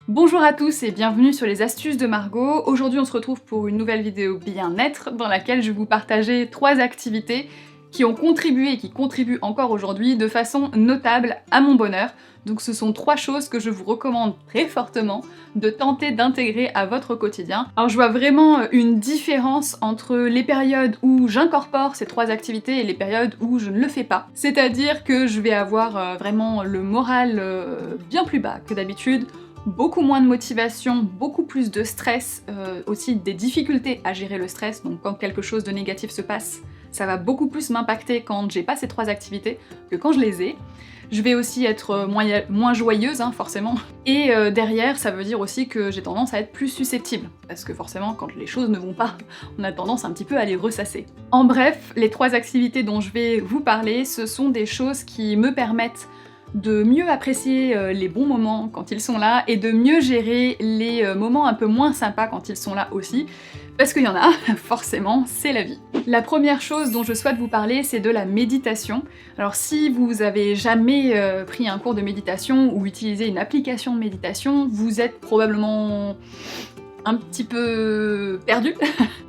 Bonjour à tous et bienvenue sur les astuces de Margot. Aujourd'hui on se retrouve pour une nouvelle vidéo bien-être dans laquelle je vais vous partager 3 activités qui ont contribué et qui contribuent encore aujourd'hui de façon notable à mon bonheur. Donc ce sont 3 choses que je vous recommande très fortement de tenter d'intégrer à votre quotidien. Alors je vois vraiment une différence entre les périodes où j'incorpore ces 3 activités et les périodes où je ne le fais pas. C'est-à-dire que je vais avoir vraiment le moral bien plus bas que d'habitude, beaucoup moins de motivation, beaucoup plus de stress, aussi des difficultés à gérer le stress, donc quand quelque chose de négatif se passe, ça va beaucoup plus m'impacter quand j'ai pas ces 3 activités que quand je les ai. Je vais aussi être moins joyeuse, hein, forcément. Et derrière, ça veut dire aussi que j'ai tendance à être plus susceptible, parce que forcément, quand les choses ne vont pas, on a tendance un petit peu à les ressasser. En bref, les 3 activités dont je vais vous parler, ce sont des choses qui me permettent de mieux apprécier les bons moments quand ils sont là, et de mieux gérer les moments un peu moins sympas quand ils sont là aussi, parce qu'il y en a, forcément, c'est la vie. La première chose dont je souhaite vous parler, c'est de la méditation. Alors si vous avez jamais pris un cours de méditation ou utilisé une application de méditation, vous êtes probablement un petit peu perdu.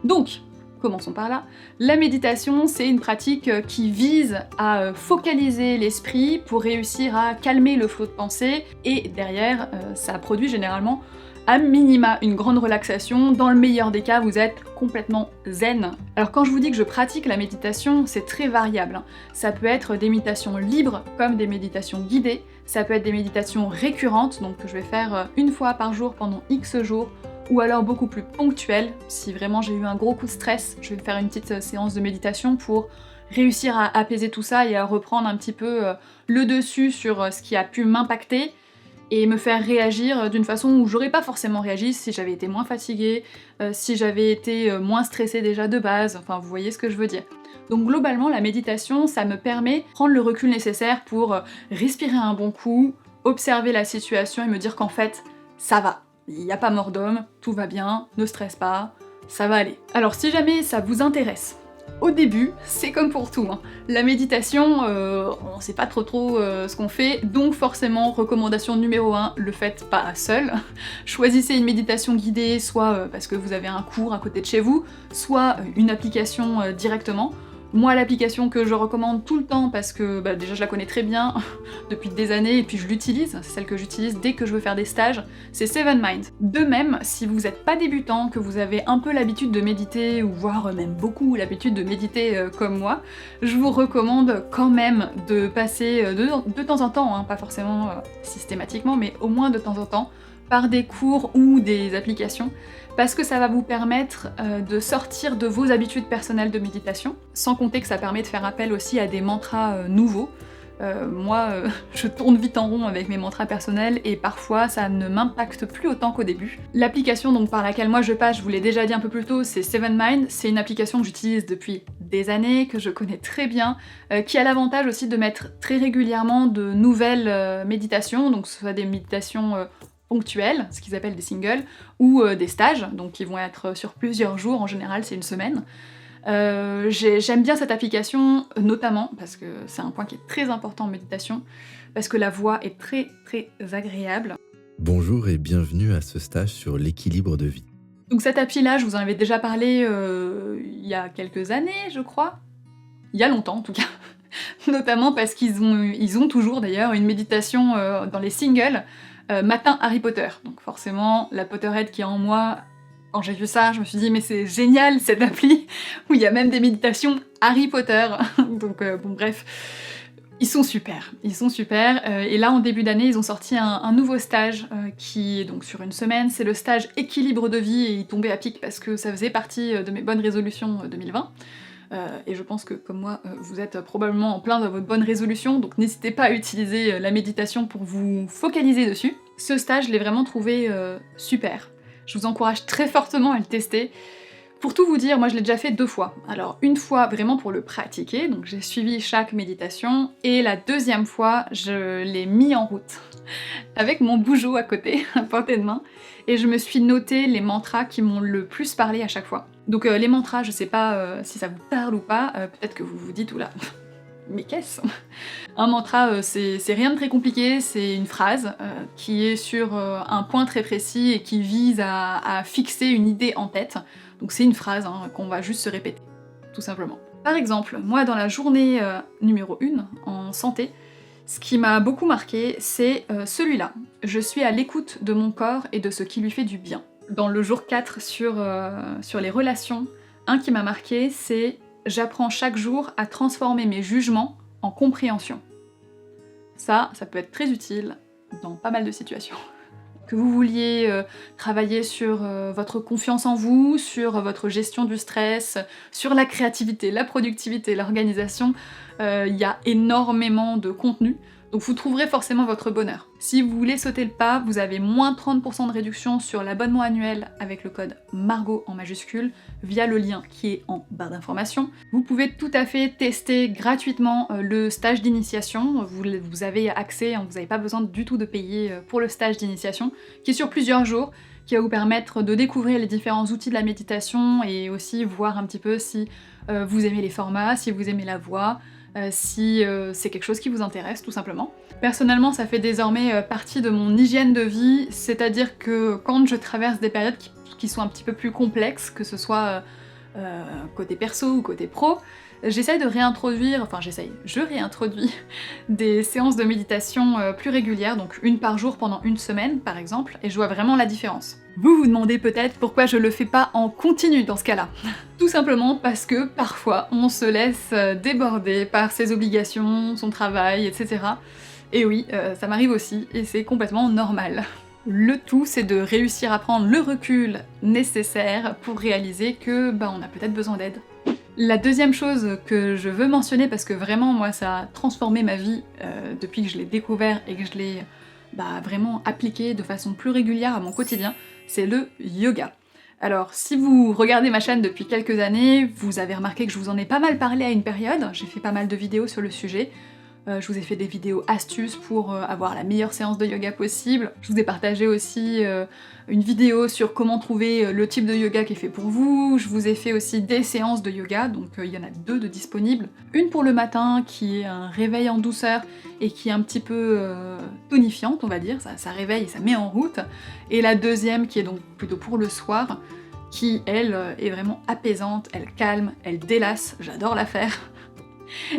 Donc, commençons par là. La méditation, c'est une pratique qui vise à focaliser l'esprit pour réussir à calmer le flot de pensée, et derrière, ça produit généralement à minima une grande relaxation. Dans le meilleur des cas, vous êtes complètement zen. Alors quand je vous dis que je pratique la méditation, c'est très variable. Ça peut être des méditations libres comme des méditations guidées, ça peut être des méditations récurrentes, donc que je vais faire une fois par jour pendant X jours, ou alors beaucoup plus ponctuelles. Si vraiment j'ai eu un gros coup de stress, je vais faire une petite séance de méditation pour réussir à apaiser tout ça et à reprendre un petit peu le dessus sur ce qui a pu m'impacter, et me faire réagir d'une façon où j'aurais pas forcément réagi si j'avais été moins fatiguée, si j'avais été moins stressée déjà de base, enfin vous voyez ce que je veux dire. Donc globalement, la méditation, ça me permet de prendre le recul nécessaire pour respirer un bon coup, observer la situation et me dire qu'en fait, ça va. Il n'y a pas mort d'homme, tout va bien, ne stresse pas, ça va aller. Alors si jamais ça vous intéresse, au début, c'est comme pour tout, hein. La méditation, on sait pas trop ce qu'on fait, donc forcément, recommandation numéro 1, le faites pas seul. Choisissez une méditation guidée, soit parce que vous avez un cours à côté de chez vous, soit une application directement. Moi, l'application que je recommande tout le temps, parce que déjà je la connais très bien depuis des années, et puis je l'utilise, c'est celle que j'utilise dès que je veux faire des stages, c'est Seven Mind. De même, si vous n'êtes pas débutant, que vous avez un peu l'habitude de méditer, ou voire même beaucoup l'habitude de méditer comme moi, je vous recommande quand même de passer de temps en temps, hein, pas forcément systématiquement, mais au moins de temps en temps, par des cours ou des applications, parce que ça va vous permettre de sortir de vos habitudes personnelles de méditation, sans compter que ça permet de faire appel aussi à des mantras nouveaux. Moi, je tourne vite en rond avec mes mantras personnels, et parfois ça ne m'impacte plus autant qu'au début. L'application donc par laquelle moi je passe, je vous l'ai déjà dit un peu plus tôt, c'est Seven Mind. C'est une application que j'utilise depuis des années, que je connais très bien, qui a l'avantage aussi de mettre très régulièrement de nouvelles méditations, donc ce soit des méditations ponctuels, ce qu'ils appellent des singles, ou des stages, donc qui vont être sur plusieurs jours, en général c'est une semaine. J'aime bien cette application, notamment parce que c'est un point qui est très important en méditation, parce que la voix est très très agréable. Bonjour et bienvenue à ce stage sur l'équilibre de vie. Donc cette appli-là, je vous en avais déjà parlé il y a quelques années, je crois. Il y a longtemps en tout cas. Notamment parce qu'ils ont toujours d'ailleurs une méditation dans les singles, matin Harry Potter. Donc forcément, la Potterhead qui est en moi, quand j'ai vu ça, je me suis dit mais c'est génial cette appli, où il y a même des méditations Harry Potter. Donc bon bref, ils sont super. Et là en début d'année, ils ont sorti un nouveau stage qui est donc sur une semaine, c'est le stage équilibre de vie, et il tombait à pic parce que ça faisait partie de mes bonnes résolutions 2020. Et je pense que, comme moi, vous êtes probablement en plein dans votre bonne résolution, donc n'hésitez pas à utiliser la méditation pour vous focaliser dessus. Ce stage, je l'ai vraiment trouvé super. Je vous encourage très fortement à le tester. Pour tout vous dire, moi je l'ai déjà fait 2 fois. Alors une fois vraiment pour le pratiquer, donc j'ai suivi chaque méditation, et la deuxième fois, je l'ai mis en route avec mon bougeot à côté, à portée de main, et je me suis noté les mantras qui m'ont le plus parlé à chaque fois. Donc les mantras, je sais pas si ça vous parle ou pas, peut-être que vous vous dites, oula, mais qu'est-ce? Un mantra, c'est rien de très compliqué, c'est une phrase qui est sur un point très précis et qui vise à fixer une idée en tête. Donc c'est une phrase hein, qu'on va juste se répéter, tout simplement. Par exemple, moi dans la journée numéro 1, en santé, ce qui m'a beaucoup marqué, c'est celui-là. Je suis à l'écoute de mon corps et de ce qui lui fait du bien. Dans le jour 4 sur les relations, un qui m'a marqué, c'est « J'apprends chaque jour à transformer mes jugements en compréhension ». Ça peut être très utile dans pas mal de situations. Que vous vouliez travailler sur votre confiance en vous, sur votre gestion du stress, sur la créativité, la productivité, l'organisation, il y a énormément de contenu, donc vous trouverez forcément votre bonheur. Si vous voulez sauter le pas, vous avez moins 30% de réduction sur l'abonnement annuel avec le code MARGOT en majuscule via le lien qui est en barre d'informations. Vous pouvez tout à fait tester gratuitement le stage d'initiation, vous avez accès, vous n'avez pas besoin du tout de payer pour le stage d'initiation, qui est sur plusieurs jours, qui va vous permettre de découvrir les différents outils de la méditation et aussi voir un petit peu si vous aimez les formats, si vous aimez la voix, si c'est quelque chose qui vous intéresse tout simplement. Personnellement, ça fait désormais partie de mon hygiène de vie, c'est-à-dire que quand je traverse des périodes qui sont un petit peu plus complexes, que ce soit côté perso ou côté pro, j'essaye de réintroduire, je réintroduis des séances de méditation plus régulières, donc une par jour pendant une semaine par exemple, et je vois vraiment la différence. Vous vous demandez peut-être pourquoi je le fais pas en continu dans ce cas-là. Tout simplement parce que parfois on se laisse déborder par ses obligations, son travail, etc. Et oui, ça m'arrive aussi, et c'est complètement normal. Le tout, c'est de réussir à prendre le recul nécessaire pour réaliser que on a peut-être besoin d'aide. La deuxième chose que je veux mentionner, parce que vraiment moi ça a transformé ma vie depuis que je l'ai découvert et que je l'ai vraiment appliqué de façon plus régulière à mon quotidien, c'est le yoga. Alors si vous regardez ma chaîne depuis quelques années, vous avez remarqué que je vous en ai pas mal parlé à une période, j'ai fait pas mal de vidéos sur le sujet. Je vous ai fait des vidéos astuces pour avoir la meilleure séance de yoga possible. Je vous ai partagé aussi une vidéo sur comment trouver le type de yoga qui est fait pour vous. Je vous ai fait aussi des séances de yoga, donc il y en a 2 de disponibles. Une pour le matin qui est un réveil en douceur et qui est un petit peu tonifiante, on va dire, ça réveille et ça met en route. Et la deuxième qui est donc plutôt pour le soir, qui elle est vraiment apaisante, elle calme, elle délasse, j'adore la faire.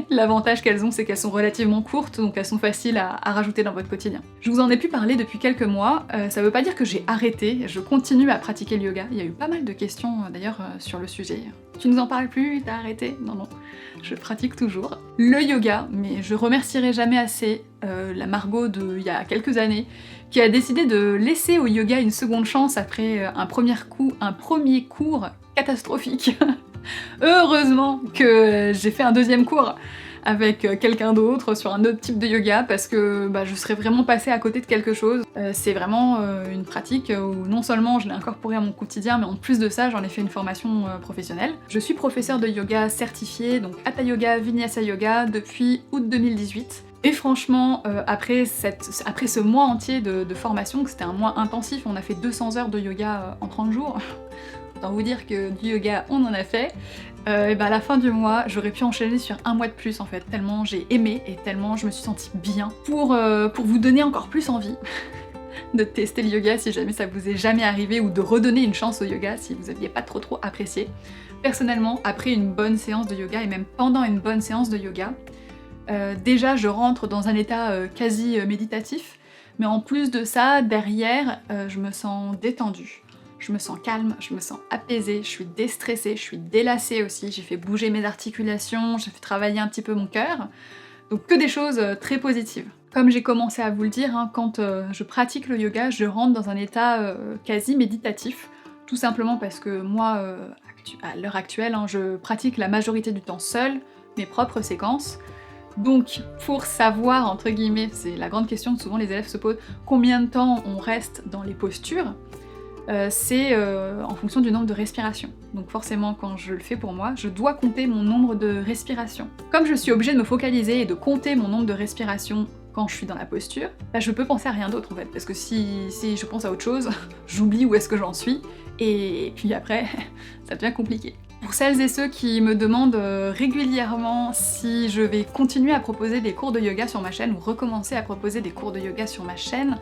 L'avantage qu'elles ont, c'est qu'elles sont relativement courtes, donc elles sont faciles à rajouter dans votre quotidien. Je vous en ai pu parler depuis quelques mois, ça veut pas dire que j'ai arrêté, je continue à pratiquer le yoga. Il y a eu pas mal de questions d'ailleurs sur le sujet. Tu nous en parles plus, t'as arrêté? Non, je pratique toujours. Le yoga, mais je remercierai jamais assez la Margot d'il y a quelques années, qui a décidé de laisser au yoga une seconde chance après un premier cours catastrophique. Heureusement que j'ai fait un deuxième cours avec quelqu'un d'autre sur un autre type de yoga parce que je serais vraiment passée à côté de quelque chose. C'est vraiment une pratique où non seulement je l'ai incorporée à mon quotidien, mais en plus de ça, j'en ai fait une formation professionnelle. Je suis professeure de yoga certifiée, donc Hatha Yoga, Vinyasa Yoga, depuis août 2018. Et franchement, après ce mois entier de formation, que c'était un mois intensif, on a fait 200 heures de yoga en 30 jours, autant vous dire que du yoga, on en a fait. Et à la fin du mois, j'aurais pu enchaîner sur un mois de plus en fait, tellement j'ai aimé et tellement je me suis sentie bien. Pour vous donner encore plus envie de tester le yoga si jamais ça vous est jamais arrivé, ou de redonner une chance au yoga si vous aviez pas trop apprécié. Personnellement, après une bonne séance de yoga, et même pendant une bonne séance de yoga, déjà je rentre dans un état quasi méditatif, mais en plus de ça, derrière, je me sens détendue. Je me sens calme, je me sens apaisée, je suis déstressée, je suis délassée aussi, j'ai fait bouger mes articulations, j'ai fait travailler un petit peu mon cœur, donc que des choses très positives. Comme j'ai commencé à vous le dire, quand je pratique le yoga, je rentre dans un état quasi méditatif, tout simplement parce que moi, à l'heure actuelle, je pratique la majorité du temps seule, mes propres séquences. Donc, pour savoir, entre guillemets, c'est la grande question que souvent les élèves se posent, combien de temps on reste dans les postures, c'est en fonction du nombre de respirations. Donc forcément, quand je le fais pour moi, je dois compter mon nombre de respirations. Comme je suis obligée de me focaliser et de compter mon nombre de respirations quand je suis dans la posture, je peux penser à rien d'autre en fait, parce que si je pense à autre chose, j'oublie où est-ce que j'en suis, et puis après, ça devient compliqué. Pour celles et ceux qui me demandent régulièrement si je vais continuer à proposer des cours de yoga sur ma chaîne ou recommencer à proposer des cours de yoga sur ma chaîne,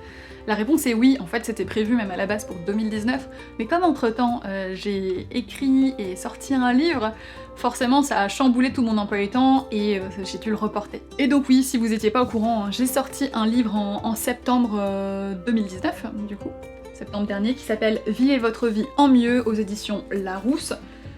la réponse est oui. En fait c'était prévu même à la base pour 2019, mais comme entre temps j'ai écrit et sorti un livre, forcément ça a chamboulé tout mon emploi du temps et j'ai dû le reporter. Et donc oui, si vous étiez pas au courant, j'ai sorti un livre en septembre 2019 du coup, septembre dernier, qui s'appelle Vivez votre vie en mieux aux éditions Larousse.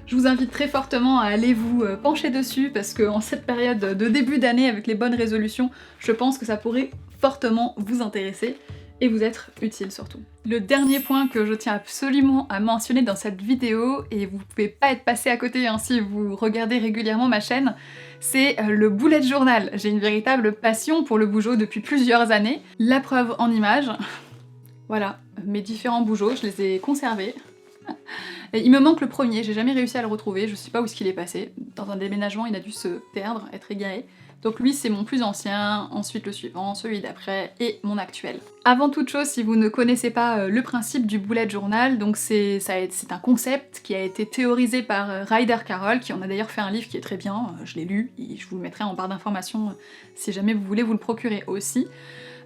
Je vous invite très fortement à aller vous pencher dessus parce qu'en cette période de début d'année avec les bonnes résolutions, je pense que ça pourrait fortement vous intéresser et vous être utile surtout. Le dernier point que je tiens absolument à mentionner dans cette vidéo, et vous pouvez pas être passé à côté hein, si vous regardez régulièrement ma chaîne, c'est le bullet journal. J'ai une véritable passion pour le bougeot depuis plusieurs années. La preuve en images, voilà, mes différents bougeots, je les ai conservés. Et il me manque le premier, j'ai jamais réussi à le retrouver, je sais pas où est-ce qu'il est passé. Dans un déménagement, il a dû se perdre, être égaré. Donc lui c'est mon plus ancien, ensuite le suivant, celui d'après et mon actuel. Avant toute chose, si vous ne connaissez pas le principe du bullet journal, donc c'est un concept qui a été théorisé par Ryder Carroll, qui en a d'ailleurs fait un livre qui est très bien, je l'ai lu, et je vous le mettrai en barre d'informations si jamais vous voulez vous le procurer aussi.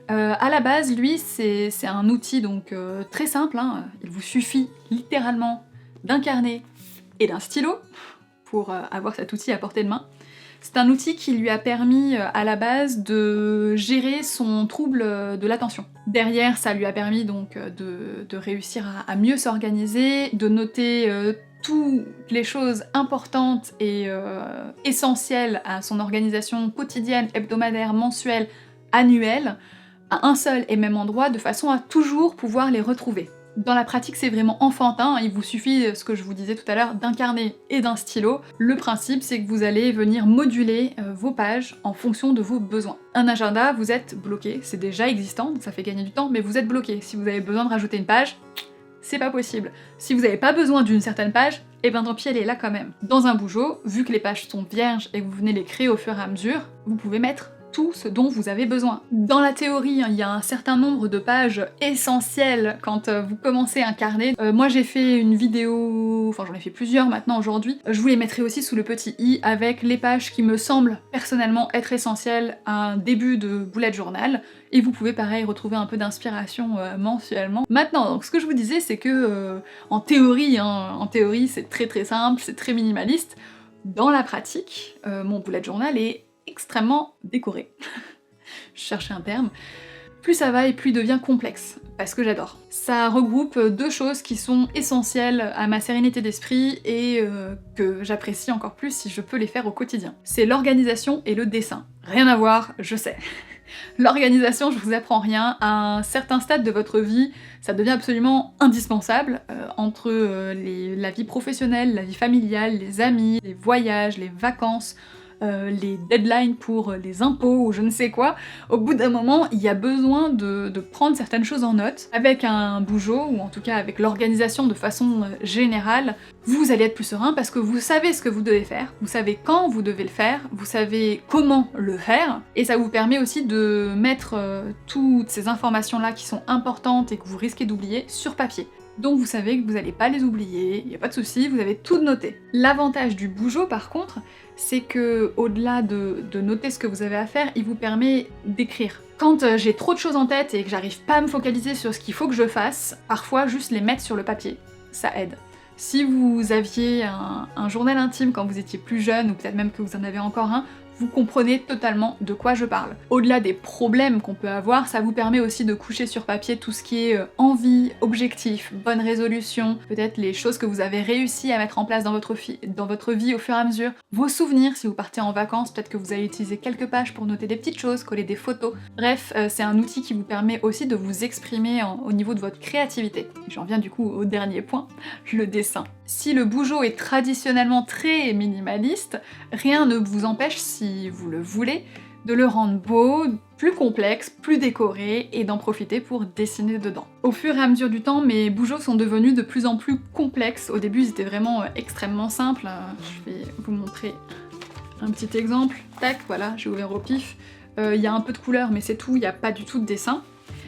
À la base, lui, c'est un outil donc très simple, hein. Il vous suffit littéralement d'un carnet et d'un stylo pour avoir cet outil à portée de main. C'est un outil qui lui a permis à la base de gérer son trouble de l'attention. Derrière, ça lui a permis donc de réussir à mieux s'organiser, de noter toutes les choses importantes et essentielles à son organisation quotidienne, hebdomadaire, mensuelle, annuelle, à un seul et même endroit, de façon à toujours pouvoir les retrouver. Dans la pratique, c'est vraiment enfantin, il vous suffit, ce que je vous disais tout à l'heure, d'un carnet et d'un stylo. Le principe, c'est que vous allez venir moduler vos pages en fonction de vos besoins. Un agenda, vous êtes bloqué, c'est déjà existant, donc ça fait gagner du temps, mais vous êtes bloqué. Si vous avez besoin de rajouter une page, c'est pas possible. Si vous n'avez pas besoin d'une certaine page, et ben tant pis, elle est là quand même. Dans un bougeot, vu que les pages sont vierges et que vous venez les créer au fur et à mesure, vous pouvez mettre tout ce dont vous avez besoin. Dans la théorie, il y a un certain nombre de pages essentielles quand vous commencez un carnet. Moi j'ai fait une vidéo, enfin j'en ai fait plusieurs maintenant aujourd'hui, je vous les mettrai aussi sous le petit i avec les pages qui me semblent personnellement être essentielles à un début de bullet journal, et vous pouvez pareil retrouver un peu d'inspiration mensuellement. Maintenant, donc ce que je vous disais c'est que en théorie c'est très simple, c'est très minimaliste. Dans la pratique, mon bullet journal est extrêmement décoré. Je cherchais un terme. Plus ça va et plus il devient complexe, parce que j'adore. Ça regroupe deux choses qui sont essentielles à ma sérénité d'esprit et que j'apprécie encore plus si je peux les faire au quotidien. C'est l'organisation et le dessin. Rien à voir, je sais. L'organisation, je vous apprends rien, à un certain stade de votre vie, ça devient absolument indispensable, entre la vie professionnelle, la vie familiale, les amis, les voyages, les vacances, les deadlines pour les impôts ou je ne sais quoi. Au bout d'un moment, il y a besoin de prendre certaines choses en note. Avec un bougeot, ou en tout cas avec l'organisation de façon générale, vous allez être plus serein parce que vous savez ce que vous devez faire, vous savez quand vous devez le faire, vous savez comment le faire, et ça vous permet aussi de mettre toutes ces informations-là qui sont importantes et que vous risquez d'oublier sur papier. Donc vous savez que vous n'allez pas les oublier, il n'y a pas de souci, vous avez tout noté. L'avantage du bougeot par contre, c'est que au-delà de noter ce que vous avez à faire, il vous permet d'écrire. Quand j'ai trop de choses en tête et que j'arrive pas à me focaliser sur ce qu'il faut que je fasse, parfois juste les mettre sur le papier, ça aide. Si vous aviez un journal intime quand vous étiez plus jeune, ou peut-être même que vous en avez encore un, vous comprenez totalement de quoi je parle. Au-delà des problèmes qu'on peut avoir, ça vous permet aussi de coucher sur papier tout ce qui est envie, objectif, bonne résolution, peut-être les choses que vous avez réussi à mettre en place dans votre vie au fur et à mesure, vos souvenirs si vous partez en vacances, peut-être que vous allez utiliser quelques pages pour noter des petites choses, coller des photos. Bref, c'est un outil qui vous permet aussi de vous exprimer au niveau de votre créativité. J'en viens du coup au dernier point, le dessin. Si le bougeot est traditionnellement très minimaliste, rien ne vous empêche, si vous le voulez, de le rendre beau, plus complexe, plus décoré, et d'en profiter pour dessiner dedans. Au fur et à mesure du temps, mes bougeots sont devenus de plus en plus complexes. Au début, ils étaient vraiment extrêmement simples. Je vais vous montrer un petit exemple. Tac, voilà, j'ai ouvert au pif. Il y a un peu de couleur, mais c'est tout, il n'y a pas du tout de dessin.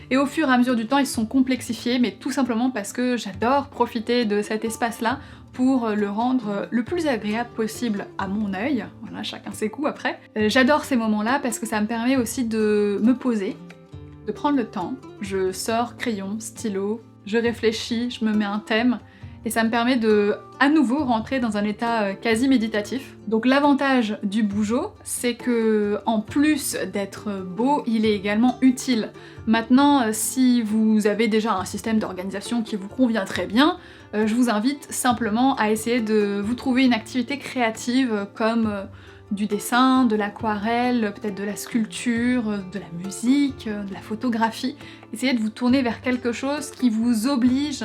Et au fur et à mesure du temps, ils se sont complexifiés, mais tout simplement parce que j'adore profiter de cet espace-là pour le rendre le plus agréable possible à mon œil. Voilà, chacun ses goûts après. J'adore ces moments-là parce que ça me permet aussi de me poser, de prendre le temps. Je sors crayon, stylo, je réfléchis, je me mets un thème, et ça me permet de, à nouveau, rentrer dans un état quasi méditatif. Donc l'avantage du bougeot, c'est que, en plus d'être beau, il est également utile. Maintenant, si vous avez déjà un système d'organisation qui vous convient très bien, je vous invite simplement à essayer de vous trouver une activité créative comme du dessin, de l'aquarelle, peut-être de la sculpture, de la musique, de la photographie. Essayez de vous tourner vers quelque chose qui vous oblige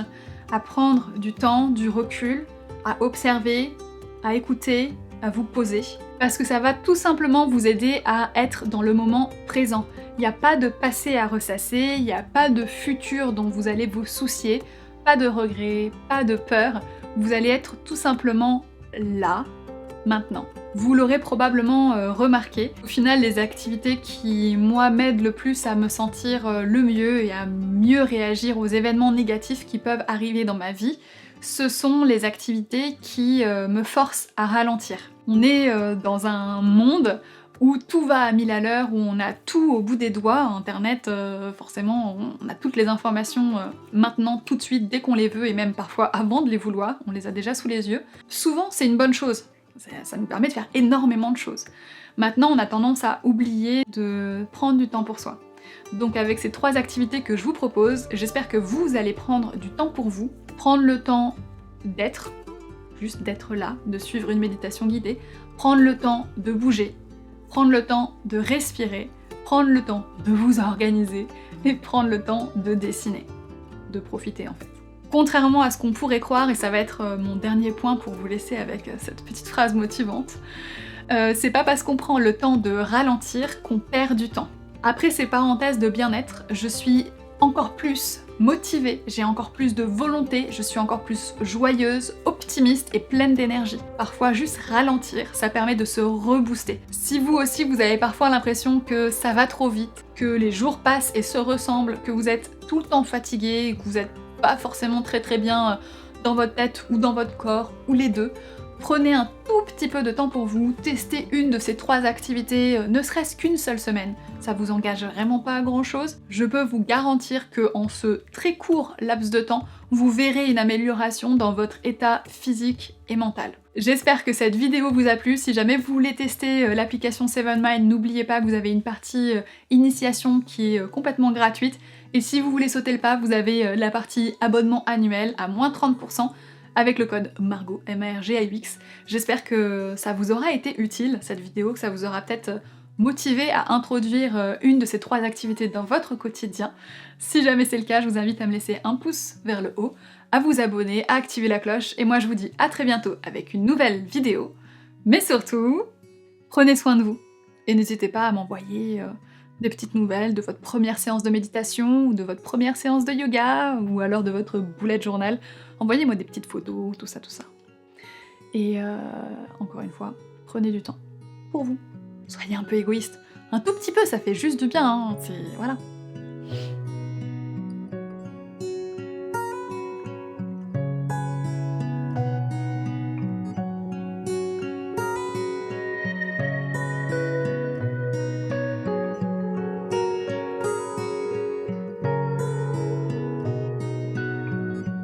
à prendre du temps, du recul, à observer, à écouter, à vous poser. Parce que ça va tout simplement vous aider à être dans le moment présent. Il n'y a pas de passé à ressasser, il n'y a pas de futur dont vous allez vous soucier, pas de regrets, pas de peur. Vous allez être tout simplement là, maintenant. Vous l'aurez probablement remarqué. Au final, les activités qui, moi, m'aident le plus à me sentir le mieux et à mieux réagir aux événements négatifs qui peuvent arriver dans ma vie, ce sont les activités qui me forcent à ralentir. On est dans un monde où tout va à 1000 à l'heure, où on a tout au bout des doigts. Internet, forcément, on a toutes les informations maintenant, tout de suite, dès qu'on les veut, et même parfois avant de les vouloir, on les a déjà sous les yeux. Souvent, c'est une bonne chose. Ça nous permet de faire énormément de choses. Maintenant, on a tendance à oublier de prendre du temps pour soi. Donc avec ces 3 activités que je vous propose, j'espère que vous allez prendre du temps pour vous, prendre le temps d'être, juste d'être là, de suivre une méditation guidée, prendre le temps de bouger, prendre le temps de respirer, prendre le temps de vous organiser et prendre le temps de dessiner, de profiter en fait. Contrairement à ce qu'on pourrait croire, et ça va être mon dernier point pour vous laisser avec cette petite phrase motivante, c'est pas parce qu'on prend le temps de ralentir qu'on perd du temps. Après ces parenthèses de bien-être, je suis encore plus motivée, j'ai encore plus de volonté, je suis encore plus joyeuse, optimiste et pleine d'énergie. Parfois juste ralentir, ça permet de se rebooster. Si vous aussi vous avez parfois l'impression que ça va trop vite, que les jours passent et se ressemblent, que vous êtes tout le temps fatigué, que vous êtes pas forcément très bien dans votre tête ou dans votre corps, ou les deux, prenez un tout petit peu de temps pour vous, testez une de ces 3 activités, ne serait-ce qu'une seule semaine. Ça vous engage vraiment pas à grand chose. Je peux vous garantir que en ce très court laps de temps, vous verrez une amélioration dans votre état physique et mental. J'espère que cette vidéo vous a plu. Si jamais vous voulez tester l'application 7Mind, n'oubliez pas que vous avez une partie initiation qui est complètement gratuite. Et si vous voulez sauter le pas, vous avez la partie abonnement annuel à moins 30% avec le code MARGAUX, M-A-R-G-A-U-X. J'espère que ça vous aura été utile, cette vidéo, que ça vous aura peut-être motivé à introduire une de ces 3 activités dans votre quotidien. Si jamais c'est le cas, je vous invite à me laisser un pouce vers le haut, à vous abonner, à activer la cloche, et moi je vous dis à très bientôt avec une nouvelle vidéo. Mais surtout, prenez soin de vous, et n'hésitez pas à m'envoyer des petites nouvelles de votre première séance de méditation, ou de votre première séance de yoga, ou alors de votre bullet journal. Envoyez-moi des petites photos, tout ça. Et encore une fois, prenez du temps pour vous. Soyez un peu égoïste. Un tout petit peu, ça fait juste du bien, hein, c'est... voilà.